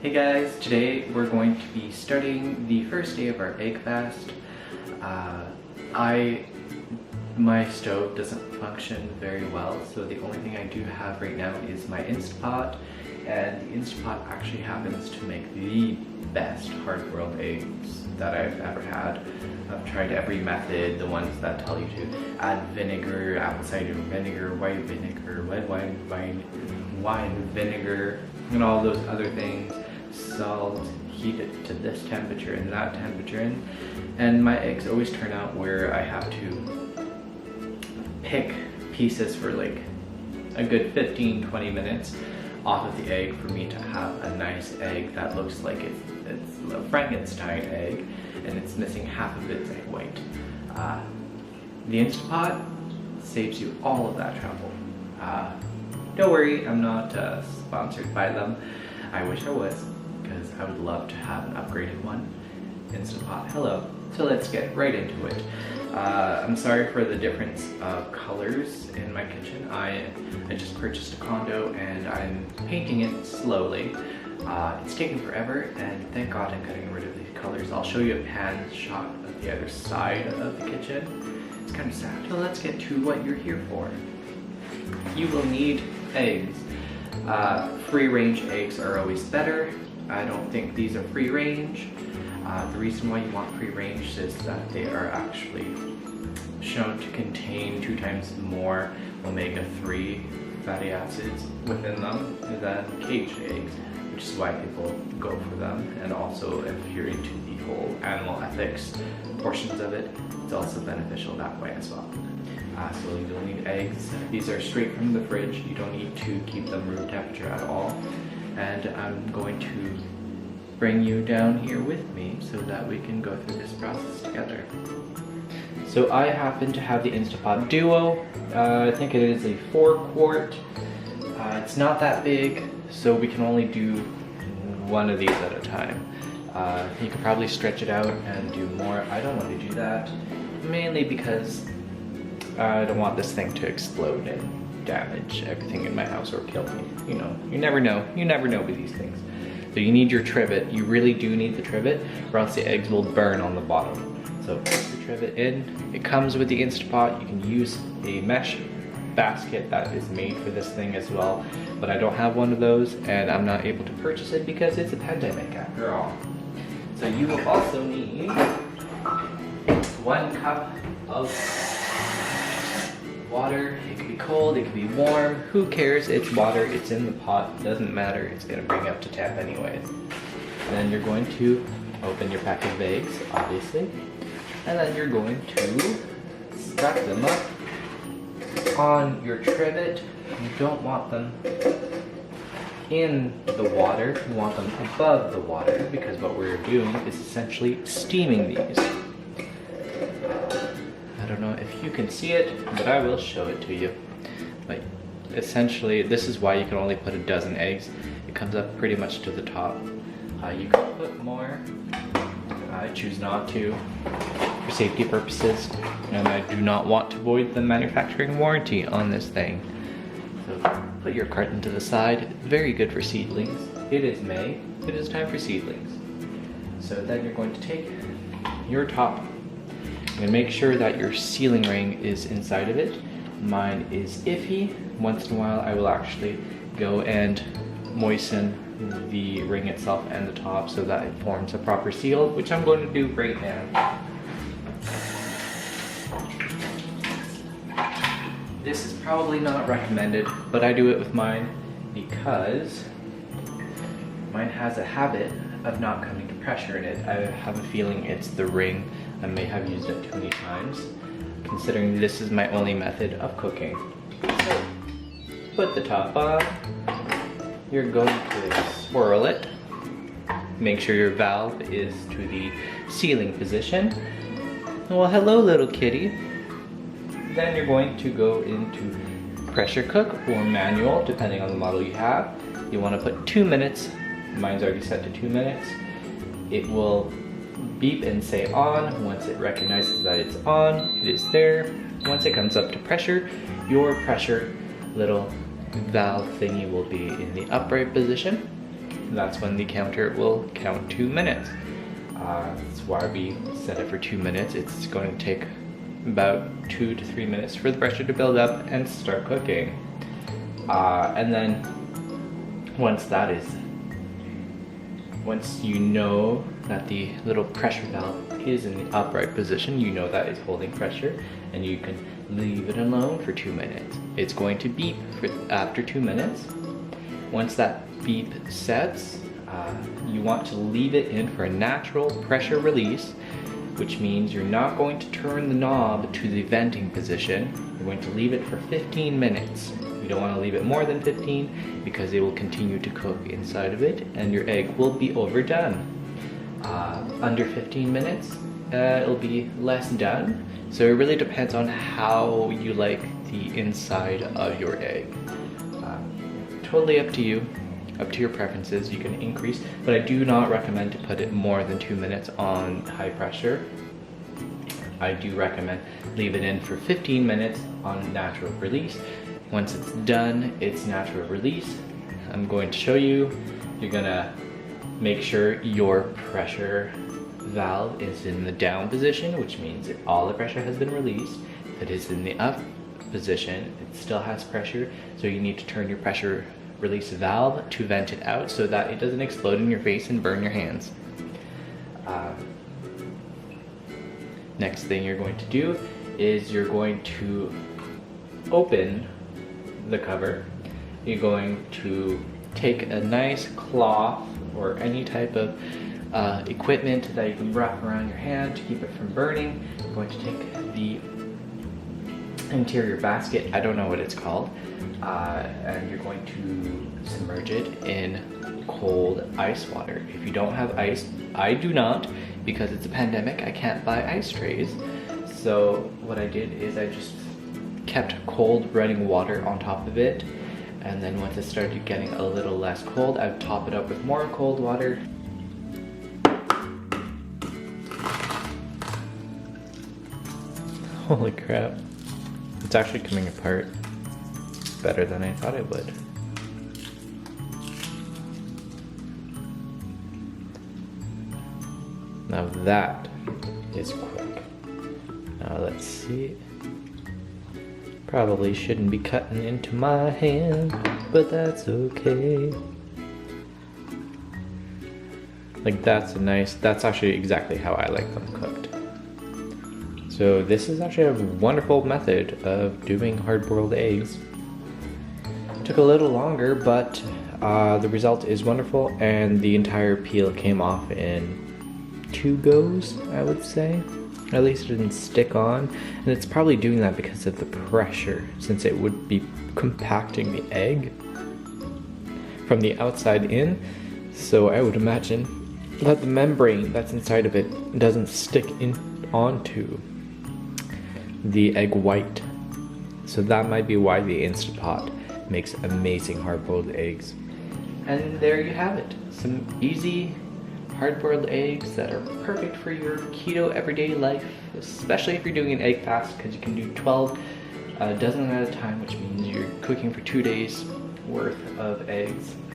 Hey guys, today we're going to be starting the first day of our egg fast. My stove doesn't function very well, so the only thing I do have right now is my Instapot, and the Instapot actually happens to make the best hard-boiled eggs that I've ever had. I've tried every method, the ones that tell you to add vinegar, apple cider vinegar, white vinegar, red wine vinegar, and all those other things. Salt, heat it to this temperature and that temperature, and my eggs always turn out where I have to pick pieces for like a good 15-20 minutes off of the egg for me to have a nice egg that looks like it's a Frankenstein egg and it's missing half of its egg white. The Instapot saves you all of that trouble. Don't worry, I'm not sponsored by them. I wish I was, because I would love to have an upgraded one. Instapot, hello. So let's get right into it. I'm sorry for the difference of colors in my kitchen. I just purchased a condo and I'm painting it slowly. It's taking forever, and thank God I'm getting rid of these colors. I'll show you a pan shot of the other side of the kitchen. It's kind of sad. So let's get to what you're here for. You will need eggs. Free-range eggs are always better. I don't think these are free-range. The reason why you want free-range is that they are actually shown to contain 2 times more omega-3 fatty acids within them than caged eggs, which is why people go for them. And also, if you're into the whole animal ethics portions of it, it's also beneficial that way as well. So you'll need eggs. These are straight from the fridge. You don't need to keep them room temperature at all. And I'm going to bring you down here with me so that we can go through this process together. So I happen to have the Instapot Duo. I think it is a 4-quart. It's not that big, so we can only do one of these at a time. You could probably stretch it out and do more. I don't want to do that, mainly because I don't want this thing to explode and damage everything in my house or kill me. You know, you never know. You never know with these things. So you need your trivet. You really do need the trivet, or else the eggs will burn on the bottom. So put your trivet in. It comes with the Instapot. You can use a mesh basket that is made for this thing as well, but I don't have one of those, and I'm not able to purchase it because it's a pandemic after all. So you will also need 1 cup of water. It could be cold, it could be warm, who cares? It's water, it's in the pot, doesn't matter, it's gonna bring up to temp anyways. And then you're going to open your pack of eggs, obviously, and then you're going to stack them up on your trivet. You don't want them in the water, you want them above the water, because what we're doing is essentially steaming these. I don't know if you can see it, but I will show it to you. But essentially, this is why you can only put a dozen eggs. It comes up pretty much to the top. You can put more. I choose not to for safety purposes, and I do not want to void the manufacturing warranty on this thing. So put your carton to the side. Very good for seedlings. It is May. It is time for seedlings. So then you're going to take your top and make sure that your sealing ring is inside of it. Mine is iffy. Once in a while I will actually go and moisten the ring itself and the top so that it forms a proper seal, which I'm going to do right now. This is probably not recommended, but I do it with mine because mine has a habit of not coming to pressure in it. I have a feeling it's the ring. I may have used it too many times, considering this is my only method of cooking. So, put the top on. You're going to swirl it. Make sure your valve is to the sealing position. Well, hello, little kitty. Then you're going to go into pressure cook or manual, depending on the model you have. You want to put 2 minutes. Mine's already set to 2 minutes. It will beep and say on. Once it recognizes that it's on, it is there. Once it comes up to pressure, your pressure little valve thingy will be in the upright position. that's when the counter will count 2 minutes. That's why we set it for 2 minutes. It's going to take about 2 to 3 minutes for the pressure to build up and start cooking. And then once you know that the little pressure valve is in the upright position, you know that it's holding pressure, and you can leave it alone for 2 minutes. It's going to beep after 2 minutes. Once that beep sets, you want to leave it in for a natural pressure release, which means you're not going to turn the knob to the venting position. You're going to leave it for 15 minutes. You don't want to leave it more than 15 because it will continue to cook inside of it and your egg will be overdone. Under 15 minutes, it'll be less done. So it really depends on how you like the inside of your egg. Totally up to you, up to your preferences. You can increase, but I do not recommend to put it more than 2 minutes on high pressure. I do recommend leave it in for 15 minutes on natural release. Once it's done, it's natural release. I'm going to show you. You're gonna make sure your pressure valve is in the down position, which means that all the pressure has been released. If it is in the up position, it still has pressure, so you need to turn your pressure release valve to vent it out so that it doesn't explode in your face and burn your hands. Next thing you're going to do is you're going to open the cover. You're going to take a nice cloth or any type of equipment that you can wrap around your hand to keep it from burning. You're going to take the interior basket, I don't know what it's called, and you're going to submerge it in cold ice water. If you don't have ice, I do not, because it's a pandemic, I can't buy ice trays. So what I did is I just kept cold running water on top of it, and then once it started getting a little less cold, I'd top it up with more cold water. Holy crap. It's actually coming apart better than I thought it would. Now that is quick. Now let's see. Probably shouldn't be cutting into my hand, but that's okay. Like that's actually exactly how I like them cooked. So this is actually a wonderful method of doing hard-boiled eggs. Took a little longer, but the result is wonderful, and the entire peel came off in 2 goes, I would say. At least it didn't stick on, and it's probably doing that because of the pressure, since it would be compacting the egg from the outside in. So I would imagine that the membrane that's inside of it doesn't stick onto the egg white. So that might be why the Instant Pot makes amazing hard-boiled eggs. And there you have it. Some easy hard-boiled eggs that are perfect for your keto everyday life, especially if you're doing an egg fast, because you can do 12 dozen at a time, which means you're cooking for 2 days worth of eggs.